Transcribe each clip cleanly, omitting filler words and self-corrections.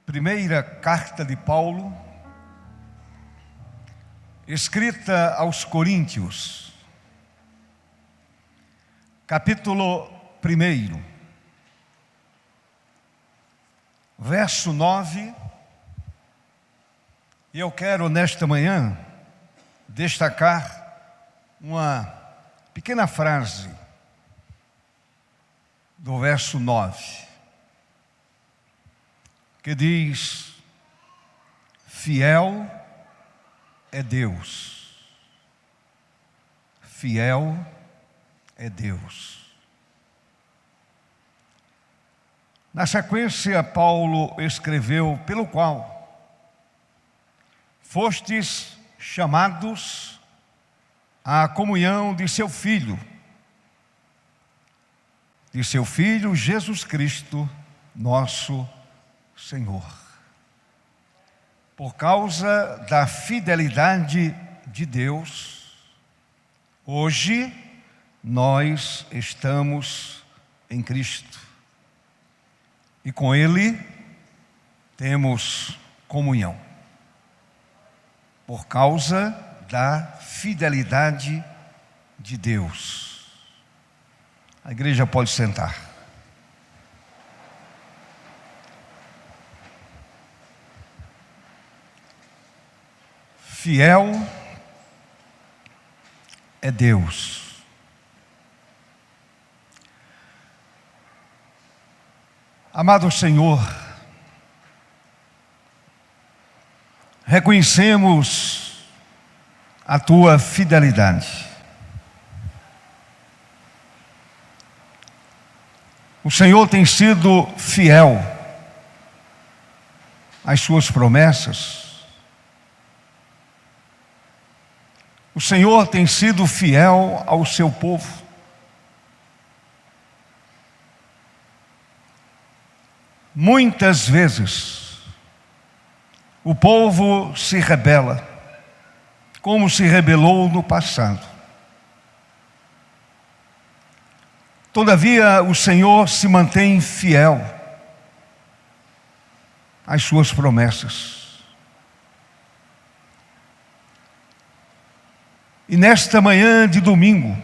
Primeira carta de Paulo, escrita aos Coríntios, capítulo 1, verso 9, e eu quero nesta manhã destacar uma pequena frase do verso 9, que diz: fiel é Deus, fiel é Deus. Na sequência, Paulo escreveu: pelo qual fostes chamados à comunhão de seu Filho Jesus Cristo, nosso Senhor. Por causa da fidelidade de Deus, hoje nós estamos em Cristo e com Ele temos comunhão. Por causa da fidelidade de Deus. A igreja pode sentar. Fiel é Deus. Amado Senhor, reconhecemos a Tua fidelidade. O Senhor tem sido fiel às Suas promessas. O Senhor tem sido fiel ao seu povo. Muitas vezes, o povo se rebela, como se rebelou no passado. Todavia, o Senhor se mantém fiel às suas promessas. E nesta manhã de domingo,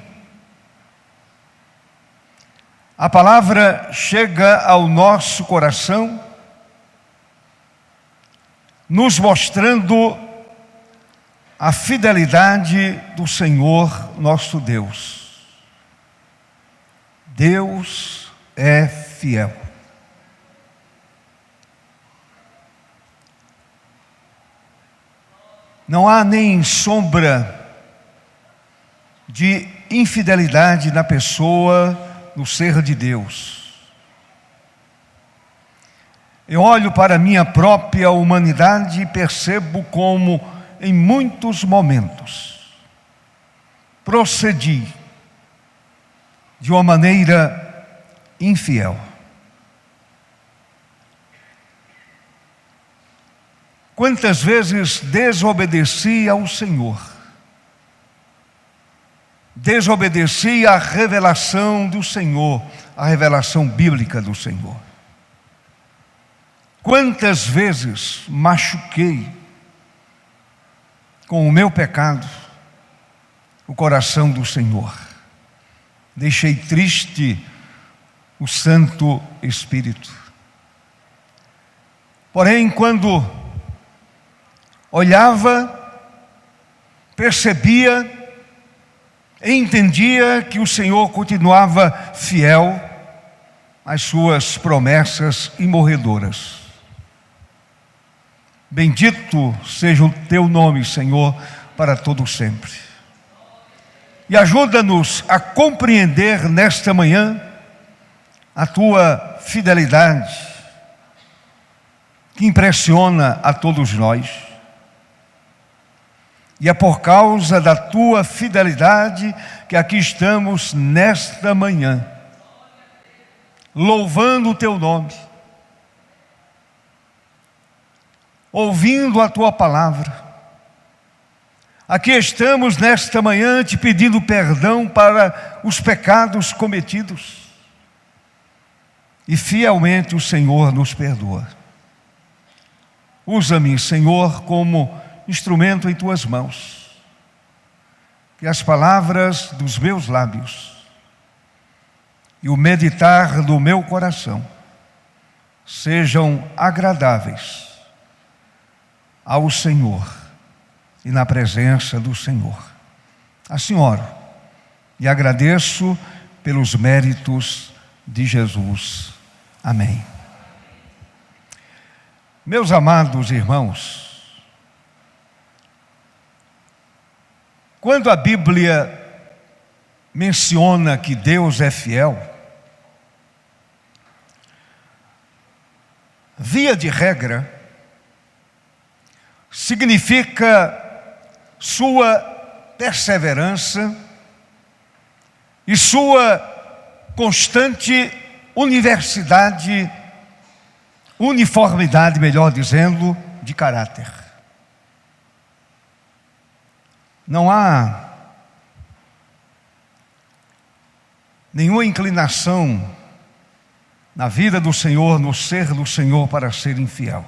a palavra chega ao nosso coração, nos mostrando a fidelidade do Senhor nosso Deus. Deus é fiel. Não há nem sombra de infidelidade na pessoa, no ser de Deus. Eu olho para a minha própria humanidade e percebo como, em muitos momentos, procedi de uma maneira infiel. Quantas vezes desobedeci ao Senhor, desobedeci à revelação do Senhor, a revelação bíblica do Senhor. Quantas vezes machuquei com o meu pecado o coração do Senhor. Deixei triste o Santo Espírito. Porém, quando olhava, percebia, entendia que o Senhor continuava fiel às suas promessas imorredoras. Bendito seja o Teu nome, Senhor, para todo sempre. E ajuda-nos a compreender nesta manhã a Tua fidelidade, que impressiona a todos nós. E é por causa da Tua fidelidade que aqui estamos nesta manhã, louvando o Teu nome, ouvindo a Tua palavra. Aqui estamos nesta manhã te pedindo perdão para os pecados cometidos. E fielmente o Senhor nos perdoa. Usa-me, Senhor, como instrumento em tuas mãos. Que as palavras dos meus lábios e o meditar do meu coração sejam agradáveis ao Senhor e na presença do Senhor. Assim oro e agradeço pelos méritos de Jesus. Amém. Meus amados irmãos, quando a Bíblia menciona que Deus é fiel, via de regra, significa sua perseverança e sua constante uniformidade, melhor dizendo, de caráter. Não há nenhuma inclinação na vida do Senhor, no ser do Senhor, para ser infiel.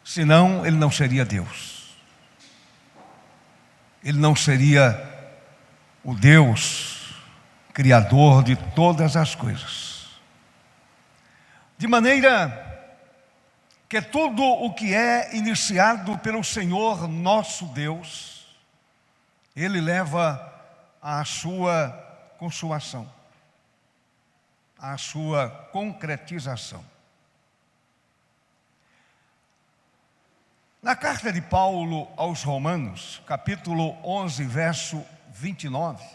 Senão, Ele não seria Deus. Ele não seria o Deus Criador de todas as coisas. De maneira que tudo o que é iniciado pelo Senhor nosso Deus, Ele leva à sua consumação, à sua concretização. Na carta de Paulo aos Romanos, capítulo 11, verso 29,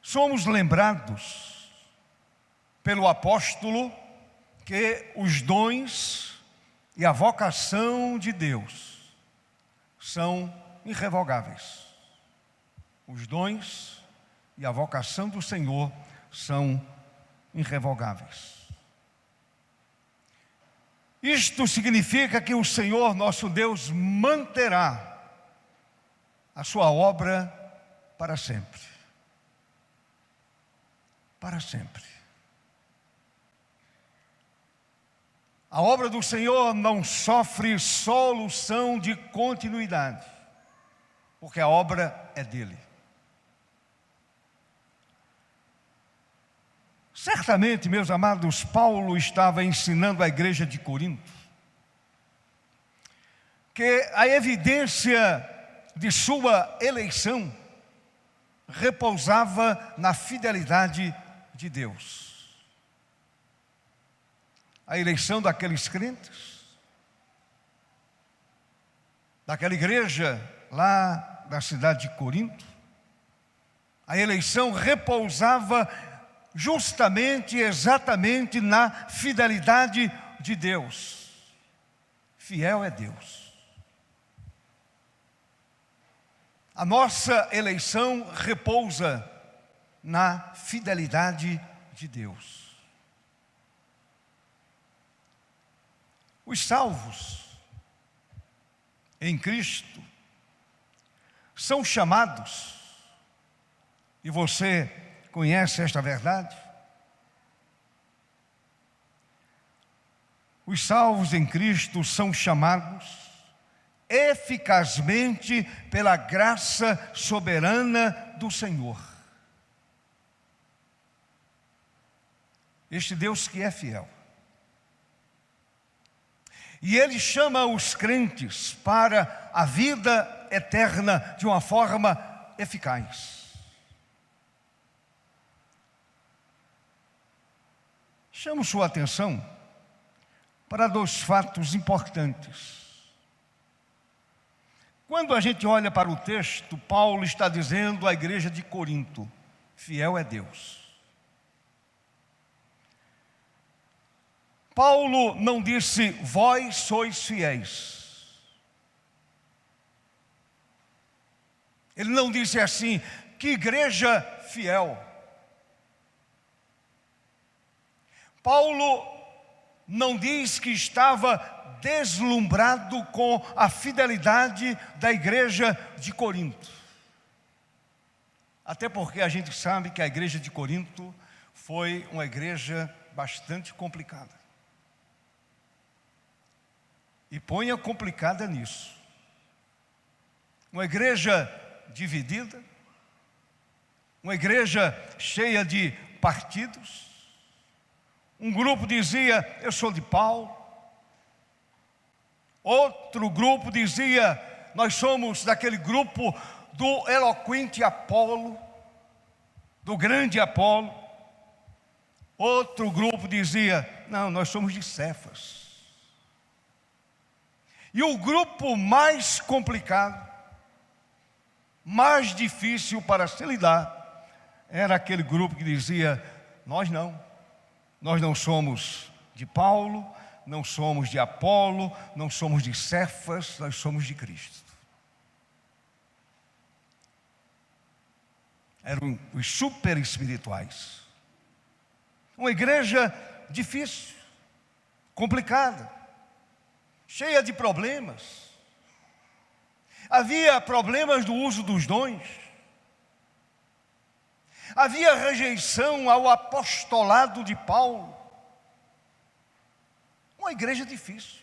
somos lembrados pelo apóstolo que os dons e a vocação de Deus são irrevogáveis. Os dons e a vocação do Senhor são irrevogáveis. Isto significa que o Senhor nosso Deus manterá a sua obra para sempre. Para sempre. A obra do Senhor não sofre solução de continuidade, porque a obra é dele. Certamente, meus amados, Paulo estava ensinando à igreja de Corinto que a evidência de sua eleição repousava na fidelidade de Deus. A eleição daqueles crentes, daquela igreja lá da cidade de Corinto, a eleição repousava justamente, exatamente na fidelidade de Deus. Fiel é Deus. A nossa eleição repousa na fidelidade de Deus. Os salvos em Cristo são chamados, e você conhece esta verdade? Os salvos em Cristo são chamados eficazmente pela graça soberana do Senhor. Este Deus que é fiel. E Ele chama os crentes para a vida eterna de uma forma eficaz. Chamo sua atenção para dois fatos importantes. Quando a gente olha para o texto, Paulo está dizendo à igreja de Corinto: fiel é Deus. Paulo não disse: vós sois fiéis. Ele não disse assim: que igreja fiel. Paulo não diz que estava deslumbrado com a fidelidade da igreja de Corinto. Até porque a gente sabe que a igreja de Corinto foi uma igreja bastante complicada. E ponha complicada nisso. Uma igreja dividida, uma igreja cheia de partidos. Um grupo dizia, eu sou de Paulo. Outro grupo dizia, nós somos daquele grupo do eloquente Apolo, do grande Apolo. Outro grupo dizia, não, nós somos de Cefas. E o grupo mais complicado, mais difícil para se lidar, era aquele grupo que dizia, nós não somos de Paulo, não somos de Apolo, não somos de Cefas, nós somos de Cristo. Eram os super espirituais. Uma igreja difícil, complicada, cheia de problemas. Havia problemas do uso dos dons. Havia rejeição ao apostolado de Paulo. Uma igreja difícil.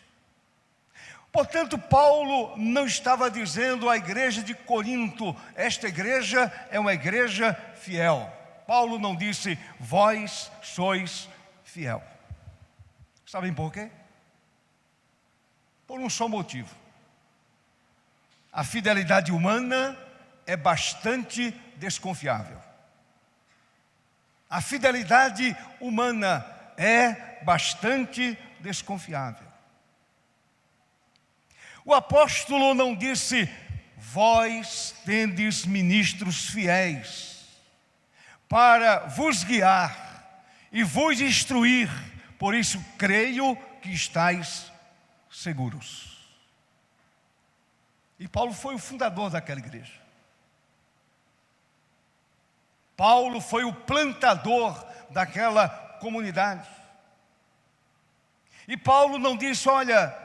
Portanto, Paulo não estava dizendo à igreja de Corinto, esta igreja é uma igreja fiel. Paulo não disse, vós sois fiel. Sabem por quê? Por um só motivo. A fidelidade humana é bastante desconfiável. A fidelidade humana é bastante desconfiável. O apóstolo não disse, vós tendes ministros fiéis, para vos guiar e vos instruir, por isso creio que estáis seguros. E Paulo foi o fundador daquela igreja. Paulo foi o plantador daquela comunidade. E Paulo não disse, olha,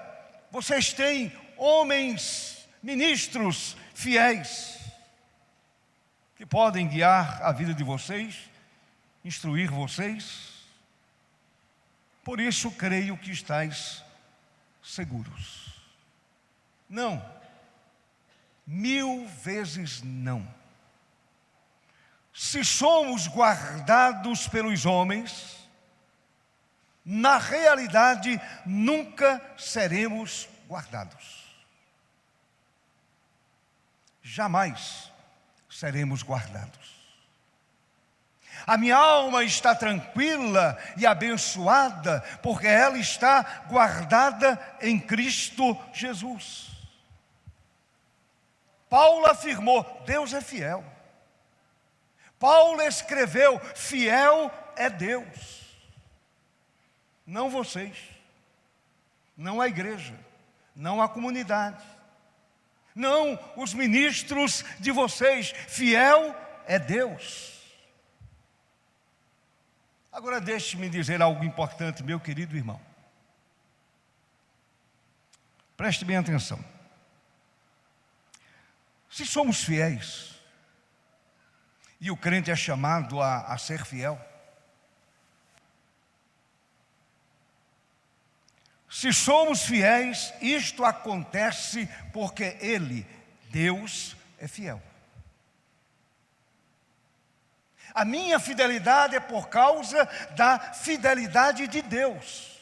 vocês têm homens, ministros fiéis, que podem guiar a vida de vocês, instruir vocês. Por isso creio que estáis seguros. Não, 1000 vezes não. Se somos guardados pelos homens, na realidade nunca seremos guardados. Jamais seremos guardados. A minha alma está tranquila e abençoada, porque ela está guardada em Cristo Jesus. Paulo afirmou, Deus é fiel. Paulo escreveu, fiel é Deus. Não vocês, não a igreja, não a comunidade, não os ministros de vocês, fiel é Deus. Agora deixe-me dizer algo importante, meu querido irmão. Preste bem atenção. Se somos fiéis, e o crente é chamado a ser fiel, se somos fiéis, isto acontece porque Ele, Deus, é fiel. A minha fidelidade é por causa da fidelidade de Deus.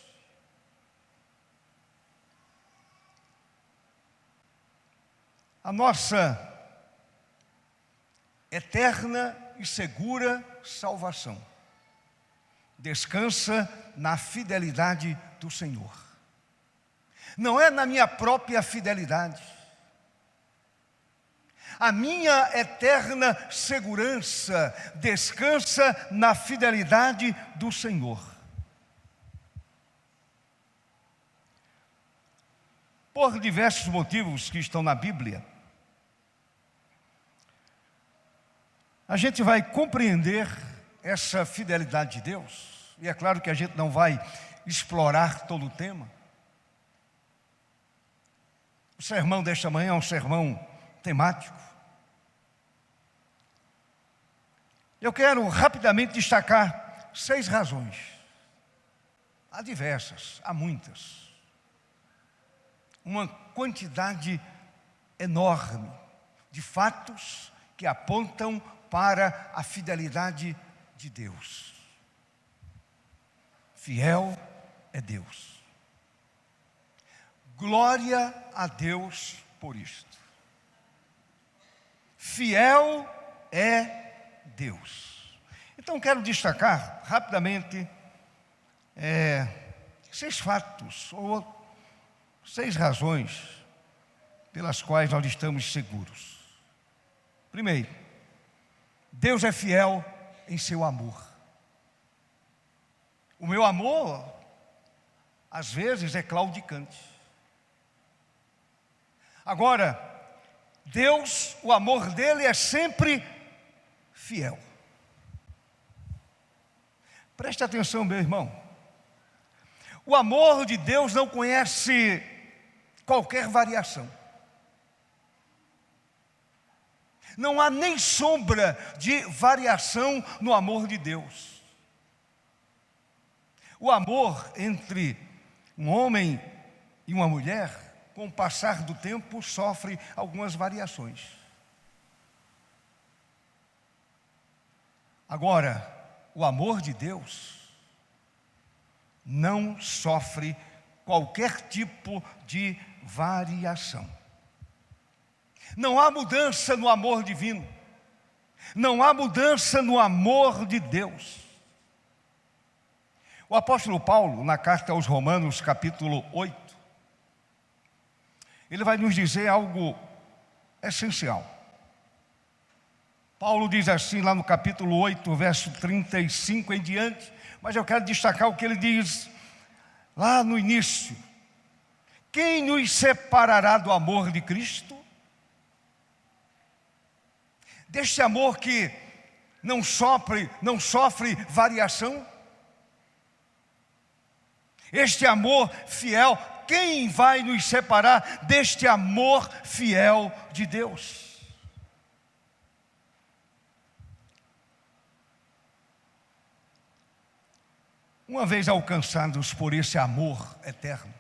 A nossa eterna e segura salvação descansa na fidelidade do Senhor. Não é na minha própria fidelidade. A minha eterna segurança descansa na fidelidade do Senhor. Por diversos motivos que estão na Bíblia, a gente vai compreender essa fidelidade de Deus, e é claro que a gente não vai explorar todo o tema. O sermão desta manhã é um sermão temático. Eu quero rapidamente destacar 6 razões. Há diversas, há muitas. uma quantidade enorme de fatos que apontam para a fidelidade de Deus. Fiel é Deus. Glória a Deus por isto. Fiel é Deus. Então quero destacar rapidamente 6 fatos ou 6 razões pelas quais nós estamos seguros. Primeiro, Deus é fiel em seu amor. O meu amor, às vezes, é claudicante. Agora, Deus, o amor dele é sempre fiel. Preste atenção, meu irmão. O amor de Deus não conhece qualquer variação. Não há nem sombra de variação no amor de Deus. O amor entre um homem e uma mulher, com o passar do tempo, sofre algumas variações. Agora, o amor de Deus não sofre qualquer tipo de variação. Não há mudança no amor divino. Não há mudança no amor de Deus. O apóstolo Paulo, na carta aos Romanos, capítulo 8, ele vai nos dizer algo essencial. Paulo diz assim lá no capítulo 8, verso 35 em diante, mas eu quero destacar o que ele diz lá no início. Quem nos separará do amor de Cristo? Deste amor que não sofre variação? Este amor fiel, quem vai nos separar deste amor fiel de Deus? Uma vez alcançados por esse amor eterno,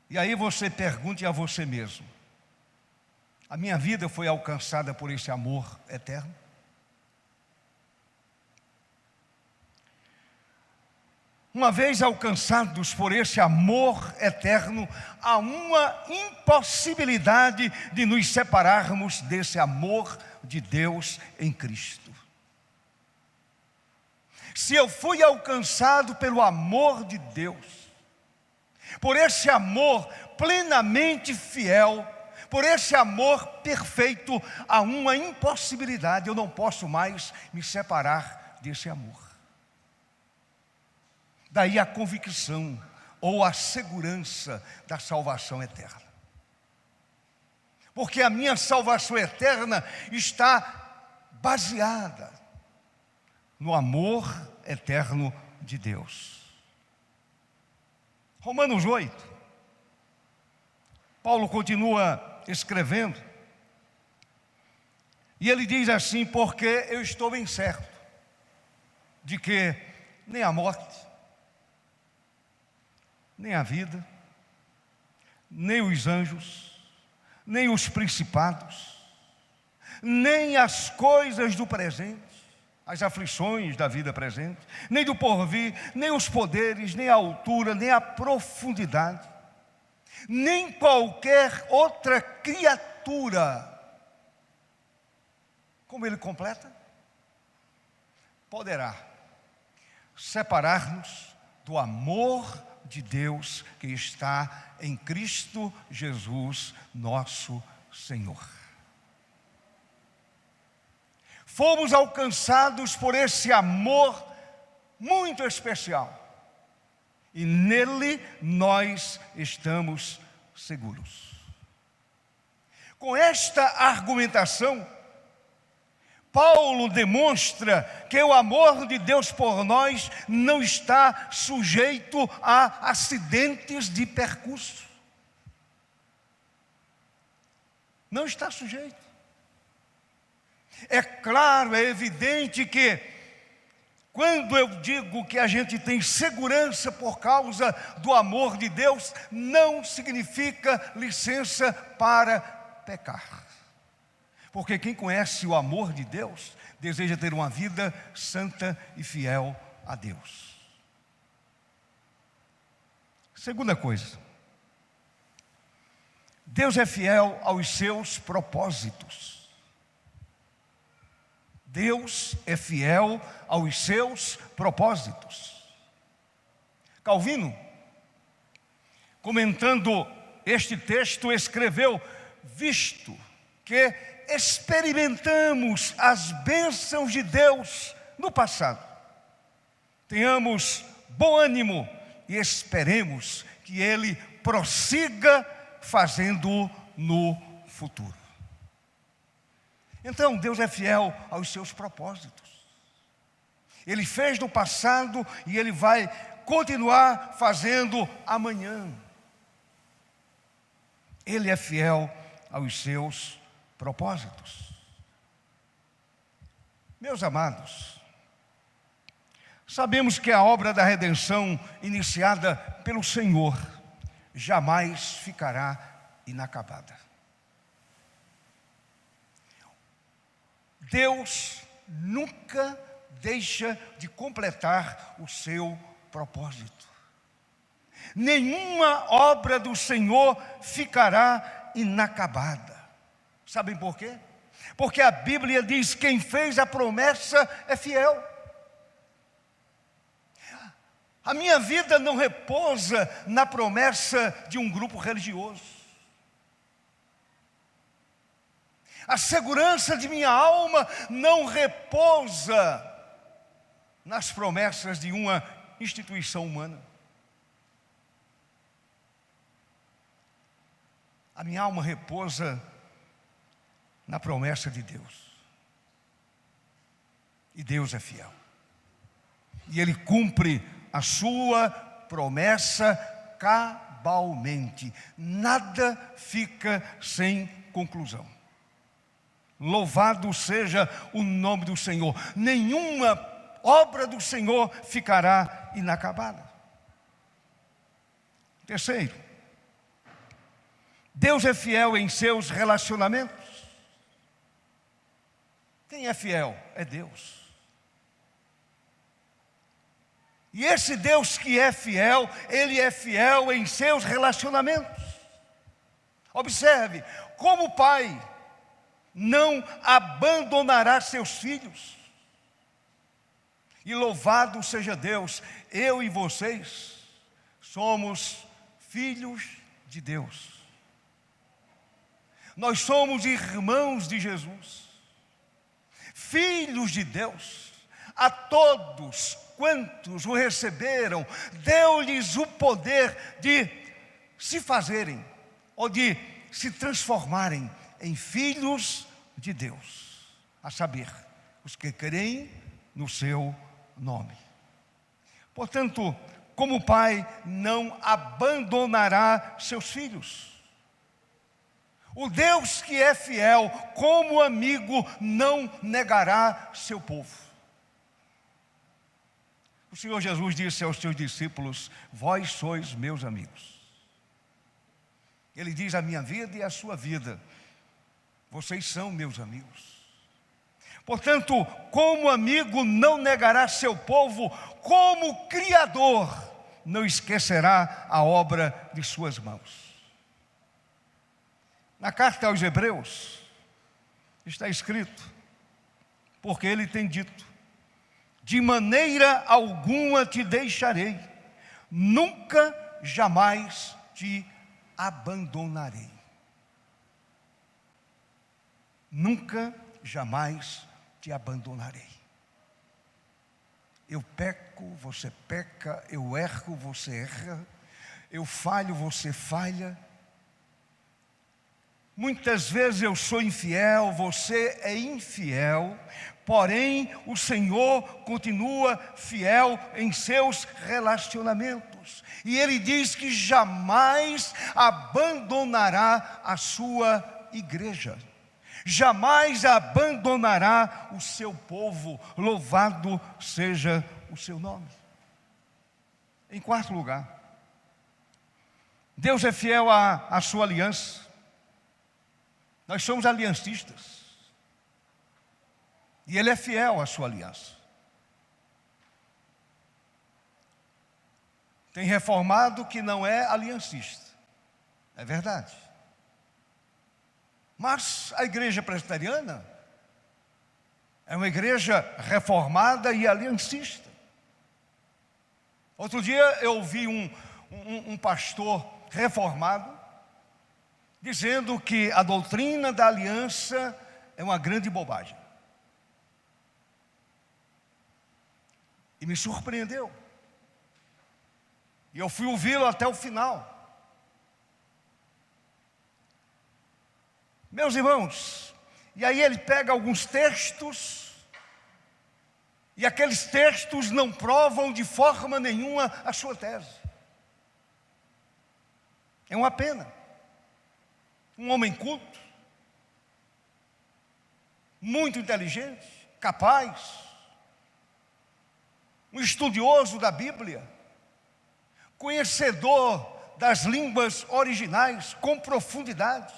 e aí você pergunte a você mesmo: a minha vida foi alcançada por esse amor eterno? Uma vez alcançados por esse amor eterno, há uma impossibilidade de nos separarmos desse amor de Deus em Cristo. Se eu fui alcançado pelo amor de Deus, por esse amor plenamente fiel, por esse amor perfeito, há uma impossibilidade, eu não posso mais me separar desse amor. Daí a convicção ou a segurança da salvação eterna. Porque a minha salvação eterna está baseada no amor eterno de Deus. Romanos 8, Paulo continua escrevendo, e ele diz assim: porque eu estou bem certo de que nem a morte, nem a vida, nem os anjos, nem os principados, nem as coisas do presente, as aflições da vida presente, nem do porvir, nem os poderes, nem a altura, nem a profundidade, nem qualquer outra criatura, como ele completa, poderá separar-nos do amor de Deus que está em Cristo Jesus, nosso Senhor. Fomos alcançados por esse amor muito especial, e nele nós estamos seguros. Com esta argumentação, Paulo demonstra que o amor de Deus por nós não está sujeito a acidentes de percurso. Não está sujeito. É claro, é evidente que Quando eu digo que a gente tem segurança por causa do amor de Deus, não significa licença para pecar. Porque quem conhece o amor de Deus, deseja ter uma vida santa e fiel a Deus. Segunda coisa, Deus é fiel aos seus propósitos. Deus é fiel aos seus propósitos. Calvino, comentando este texto, escreveu: visto que experimentamos as bênçãos de Deus no passado, tenhamos bom ânimo e esperemos que Ele prossiga fazendo no futuro. Então, Deus é fiel aos seus propósitos. Ele fez no passado e Ele vai continuar fazendo amanhã. Ele é fiel aos seus propósitos. Meus amados, sabemos que a obra da redenção iniciada pelo Senhor jamais ficará inacabada. Deus nunca deixa de completar o seu propósito. Nenhuma obra do Senhor ficará inacabada. Sabem por quê? Porque a Bíblia diz: quem fez a promessa é fiel. A minha vida não repousa na promessa de um grupo religioso. A segurança de minha alma não repousa nas promessas de uma instituição humana. A minha alma repousa na promessa de Deus. E Deus é fiel. E Ele cumpre a sua promessa cabalmente. Nada fica sem conclusão. Louvado seja o nome do Senhor. Nenhuma obra do Senhor ficará inacabada. Terceiro, Deus é fiel em seus relacionamentos. Quem é fiel? É Deus. E esse Deus que é fiel, Ele é fiel em seus relacionamentos. Observe, como pai não abandonará seus filhos. E louvado seja Deus, eu e vocês somos filhos de Deus. Nós somos irmãos de Jesus, filhos de Deus. A todos quantos o receberam, deu-lhes o poder de se fazerem, ou de se transformarem em filhos de Deus, a saber, os que creem no seu nome. Portanto, como pai não abandonará seus filhos. O Deus que é fiel, como amigo, não negará seu povo. O Senhor Jesus disse aos seus discípulos: vós sois meus amigos. Ele diz: a minha vida e a sua vida. Vocês são meus amigos. Portanto, como amigo não negará seu povo, como criador não esquecerá a obra de suas mãos. Na carta aos Hebreus está escrito: porque ele tem dito: de maneira alguma te deixarei, nunca jamais te abandonarei. Nunca jamais te abandonarei. Eu peco, você peca, eu erro, você erra, eu falho, você falha. Muitas vezes eu sou infiel, você é infiel, porém o Senhor continua fiel em seus relacionamentos. E Ele diz que jamais abandonará a sua igreja. jamais abandonará o seu povo, louvado seja o seu nome. Em quarto lugar, Deus é fiel à sua aliança. Nós somos aliancistas. E Ele é fiel à sua aliança. Tem reformado que não é aliancista. É verdade. Mas a igreja presbiteriana é uma igreja reformada e aliancista. Outro dia eu ouvi um pastor reformado dizendo que a doutrina da aliança é uma grande bobagem. E me surpreendeu. E eu fui ouvi-lo até o final. Meus irmãos, e aí ele pega alguns textos, e aqueles textos não provam de forma nenhuma a sua tese. É uma pena. Um homem culto, muito inteligente, capaz, um estudioso da Bíblia, conhecedor das línguas originais com profundidade,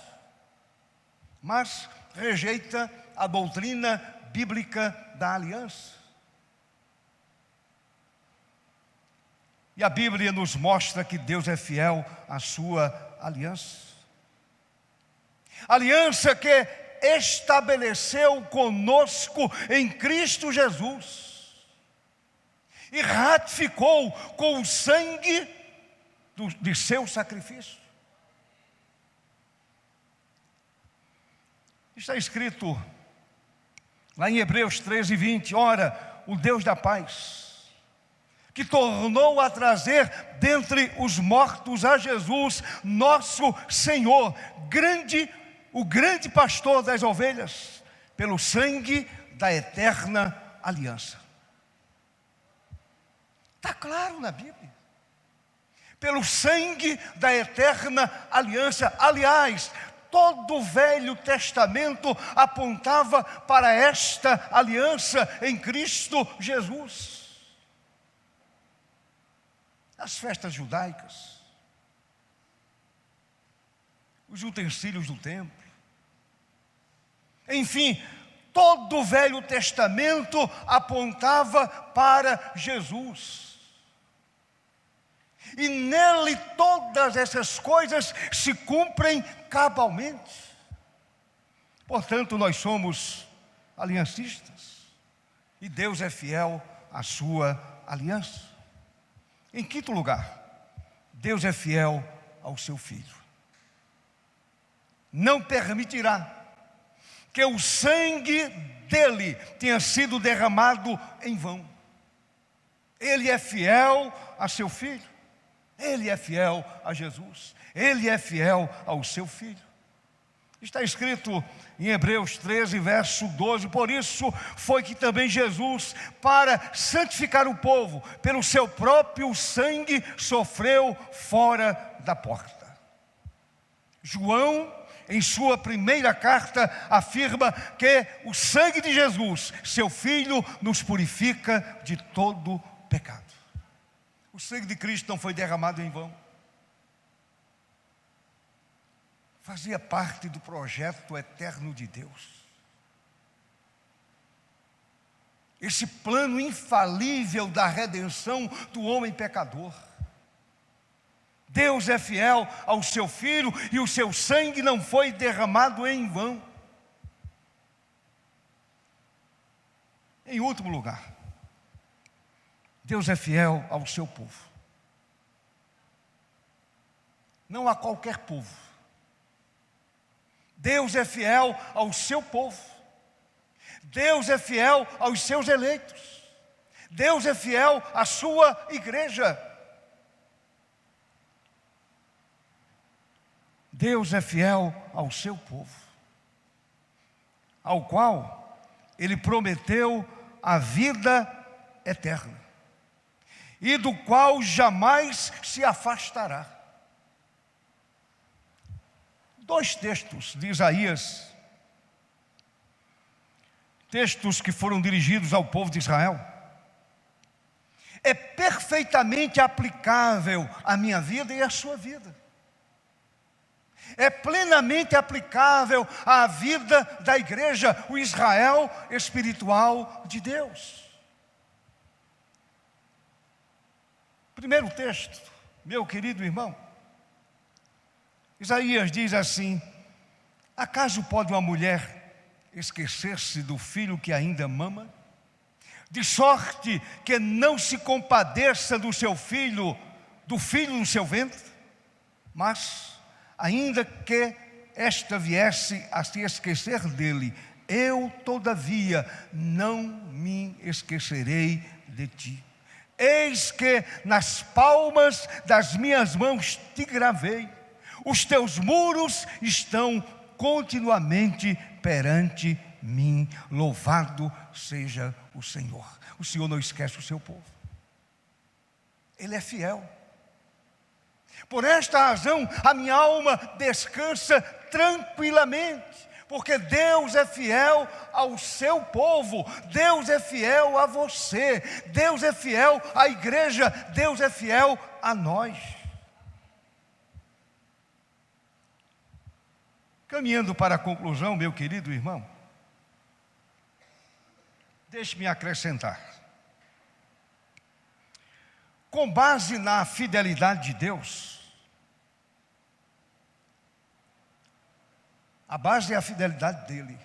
mas rejeita a doutrina bíblica da aliança. E a Bíblia nos mostra que Deus é fiel à sua aliança. Aliança que estabeleceu conosco em Cristo Jesus e ratificou com o sangue de seu sacrifício. Está escrito lá em Hebreus 13:20, ora, o Deus da paz, que tornou a trazer dentre os mortos a Jesus, nosso Senhor, o grande pastor das ovelhas, pelo sangue da eterna aliança. Está claro na Bíblia. Pelo sangue da eterna aliança. Aliás, todo o Velho Testamento apontava para esta aliança em Cristo Jesus. As festas judaicas, os utensílios do templo, enfim, todo o Velho Testamento apontava para Jesus. E nele todas essas coisas se cumprem cabalmente. Portanto, nós somos aliancistas. E Deus é fiel à sua aliança. Em quinto lugar, Deus é fiel ao seu Filho. Não permitirá que o sangue dele tenha sido derramado em vão. Ele é fiel a seu Filho. Ele é fiel a Jesus. Ele é fiel ao seu Filho. Está escrito em Hebreus 13, verso 12, por isso foi que também Jesus, para santificar o povo, pelo seu próprio sangue, sofreu fora da porta. João, em sua primeira carta, afirma que o sangue de Jesus, seu Filho, nos purifica de todo pecado. O sangue de Cristo não foi derramado em vão. Fazia parte do projeto eterno de Deus. Esse plano infalível da redenção do homem pecador. Deus é fiel ao seu Filho e o seu sangue não foi derramado em vão. Em último lugar, Deus é fiel ao seu povo. Não a qualquer povo. Deus é fiel ao seu povo. Deus é fiel aos seus eleitos. Deus é fiel à sua igreja. Deus é fiel ao seu povo, ao qual Ele prometeu a vida eterna, e do qual jamais se afastará. Dois textos de Isaías textos que foram dirigidos ao povo de Israel, é perfeitamente aplicável à minha vida e à sua vida. É plenamente aplicável à vida da igreja, o Israel espiritual de Deus. Primeiro texto, meu querido irmão, Isaías diz assim: acaso pode uma mulher esquecer-se do filho que ainda mama, de sorte que não se compadeça do seu filho, do filho no seu ventre? Mas, ainda que esta viesse a se esquecer dele, eu, todavia, não me esquecerei de ti. Eis que nas palmas das minhas mãos te gravei, os teus muros estão continuamente perante mim. Louvado seja o Senhor. O Senhor não esquece o seu povo. Ele é fiel. Por esta razão, a minha alma descansa tranquilamente, porque Deus é fiel ao seu povo, Deus é fiel a você, Deus é fiel à igreja, Deus é fiel a nós. Caminhando para a conclusão, meu querido irmão, deixe-me acrescentar. Com base na fidelidade de Deus, a base é a fidelidade dele.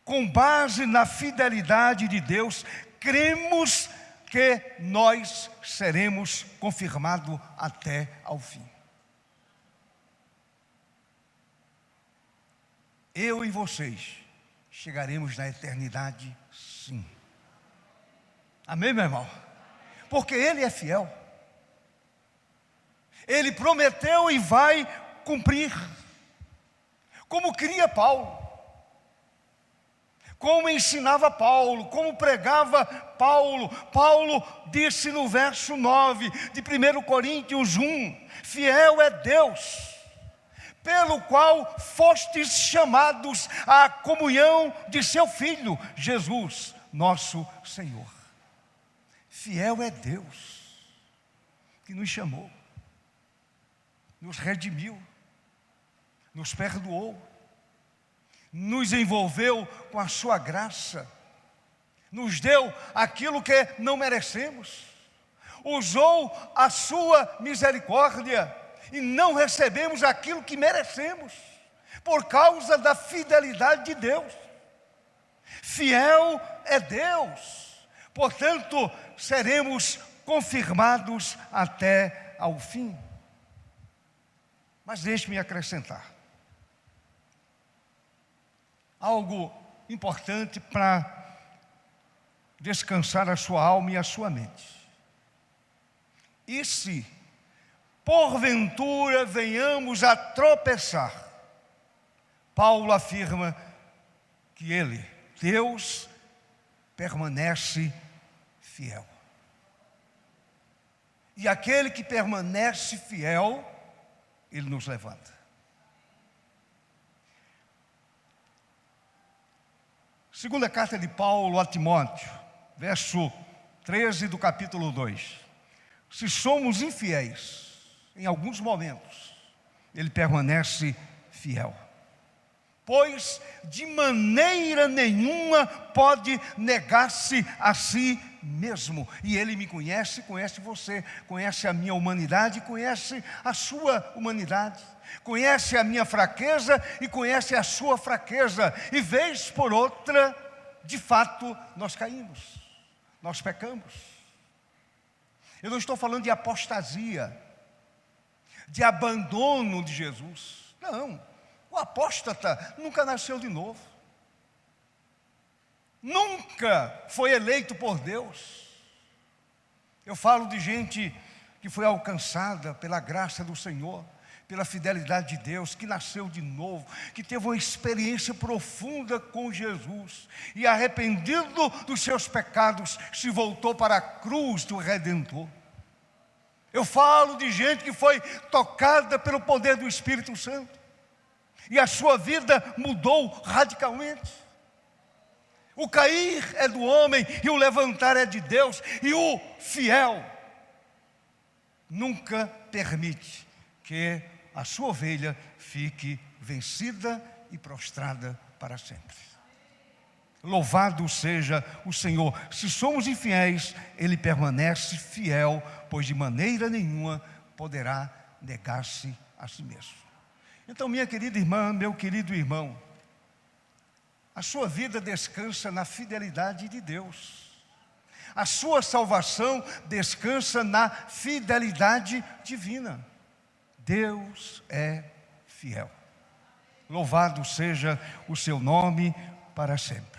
Com base na fidelidade de Deus, cremos que nós seremos confirmados até ao fim. Eu e vocês chegaremos na eternidade, sim. Amém, meu irmão? Porque Ele é fiel. Ele prometeu e vai cumprir. Como cria Paulo, como ensinava Paulo, como pregava Paulo. Paulo disse no verso 9 de 1 Coríntios 1: fiel é Deus, pelo qual fostes chamados à comunhão de seu Filho, Jesus, nosso Senhor. Fiel é Deus, que nos chamou, nos redimiu, nos perdoou, nos envolveu com a sua graça, nos deu aquilo que não merecemos, usou a sua misericórdia e não recebemos aquilo que merecemos, por causa da fidelidade de Deus. Fiel é Deus, portanto, seremos confirmados até ao fim. Mas deixe-me acrescentar algo importante para descansar a sua alma e a sua mente. E se, porventura, venhamos a tropeçar, Paulo afirma que ele, Deus, permanece fiel. E aquele que permanece fiel, Ele nos levanta. Segunda carta de Paulo a Timóteo, verso 13 do capítulo 2. Se somos infiéis, em alguns momentos, Ele permanece fiel. Pois de maneira nenhuma pode negar-se a si mesmo. E Ele me conhece, conhece você, conhece a minha humanidade, conhece a sua humanidade, conhece a minha fraqueza e conhece a sua fraqueza. E vez por outra, de fato, nós caímos, nós pecamos. Eu não estou falando de apostasia, de abandono de Jesus. Não. O apóstata nunca nasceu de novo, nunca foi eleito por Deus. Eu falo de gente que foi alcançada pela graça do Senhor, pela fidelidade de Deus, que nasceu de novo, que teve uma experiência profunda com Jesus e, arrependido dos seus pecados, se voltou para a cruz do Redentor. Eu falo de gente que foi tocada pelo poder do Espírito Santo e a sua vida mudou radicalmente. O cair é do homem e o levantar é de Deus. E o fiel nunca permite que a sua ovelha fique vencida e prostrada para sempre. Louvado seja o Senhor. Se somos infiéis, Ele permanece fiel, pois de maneira nenhuma poderá negar-se a si mesmo. Então, minha querida irmã, meu querido irmão, a sua vida descansa na fidelidade de Deus. A sua salvação descansa na fidelidade divina. Deus é fiel. Louvado seja o seu nome para sempre.